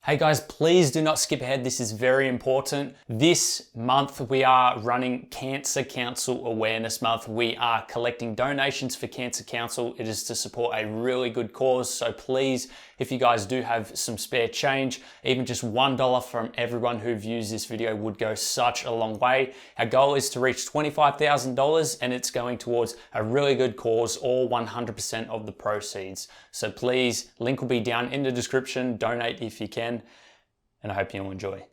Hey guys, please do not skip ahead. This is very important. This month we are running Cancer Council Awareness Month. We are collecting donations for Cancer Council. It is to support a really good cause. So please, if you guys do have some spare change, even just $1 from everyone who views this video would go such a long way. Our goal is to reach $25,000 and it's going towards a really good cause, all 100% of the proceeds. So please, link will be down in the description. Donate if you can. And I hope you'll enjoy.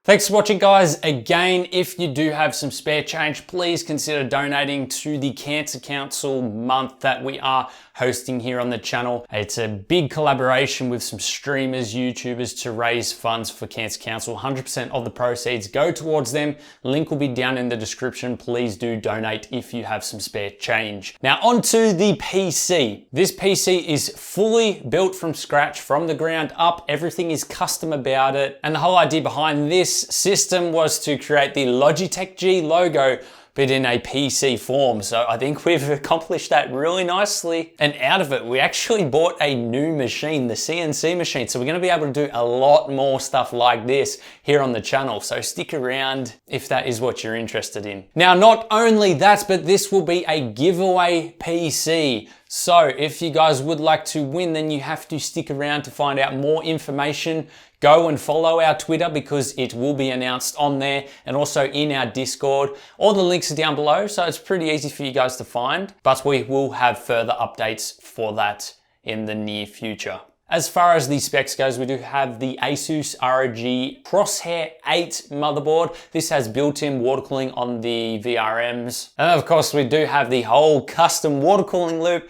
Thanks for watching, guys. Again, if you do have some spare change, please consider donating to the Cancer Council month that we are hosting here on the channel. It's a big collaboration with some streamers, YouTubers to raise funds for Cancer Council. 100% of the proceeds go towards them. Link will be down in the description. Please do donate if you have some spare change. Now onto the PC. This PC is fully built from scratch, from the ground up. Everything is custom about it. And the whole idea behind this system was to create the Logitech G logo, but in a PC form. So I think we've accomplished that really nicely. And out of it, we actually bought a new machine, the CNC machine. So we're gonna be able to do a lot more stuff like this here on the channel. So stick around if that is what you're interested in. Now, not only that, but this will be a giveaway PC. So if you guys would like to win, then you have to stick around to find out more information. Go and follow our Twitter because it will be announced on there and also in our Discord. All the links are down below, so it's pretty easy for you guys to find, but we will have further updates for that in the near future. As far as the specs goes, we do have the ASUS ROG Crosshair 8 motherboard. This has built-in water cooling on the VRMs. And of course, we do have the whole custom water cooling loop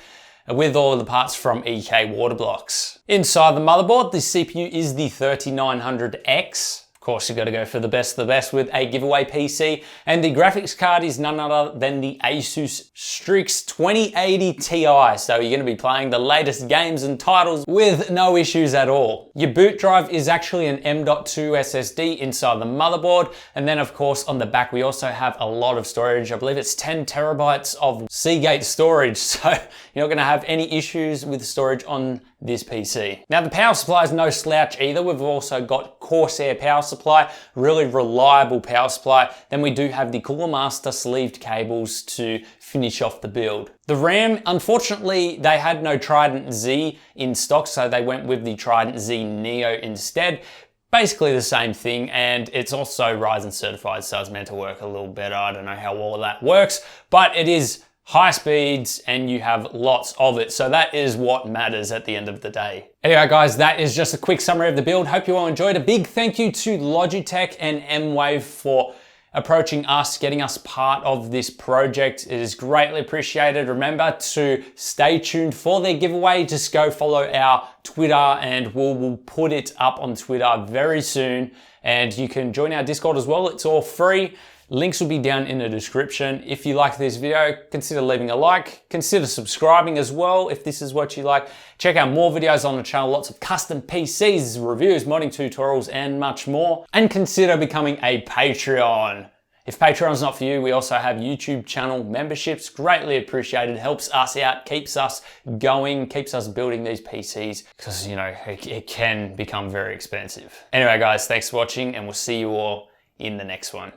with all of the parts from EK water blocks. Inside the motherboard, the CPU is the 3900X. Of course, you've got to go for the best of the best with a giveaway PC. And the graphics card is none other than the ASUS Strix 2080 Ti. So you're going to be playing the latest games and titles with no issues at all. Your boot drive is actually an M.2 SSD inside the motherboard. And then of course on the back, we also have a lot of storage. I believe it's 10 terabytes of Seagate storage. So you're not going to have any issues with storage on this PC. Now the power supply is no slouch either. We've also got Corsair power supply, really reliable power supply. Then we do have the Cooler Master sleeved cables to finish off the build. The RAM, unfortunately, they had no Trident Z in stock, so they went with the Trident Z Neo instead. Basically the same thing, and it's also Ryzen certified, so it's meant to work a little better. I don't know how well that works, but it is high speeds and you have lots of it. So that is what matters at the end of the day. Anyway guys, that is just a quick summary of the build. Hope you all enjoyed. A big thank you to Logitech and Mwave for approaching us, getting us part of this project. It is greatly appreciated. Remember to stay tuned for their giveaway. Just go follow our Twitter and we'll put it up on Twitter very soon. And you can join our Discord as well. It's all free. Links will be down in the description. If you like this video, consider leaving a like, consider subscribing as well if this is what you like. Check out more videos on the channel, lots of custom PCs, reviews, modding tutorials, and much more. And consider becoming a Patreon. If Patreon's not for you, we also have YouTube channel memberships, greatly appreciated, helps us out, keeps us going, keeps us building these PCs, because you know, it can become very expensive. Anyway guys, thanks for watching and we'll see you all in the next one.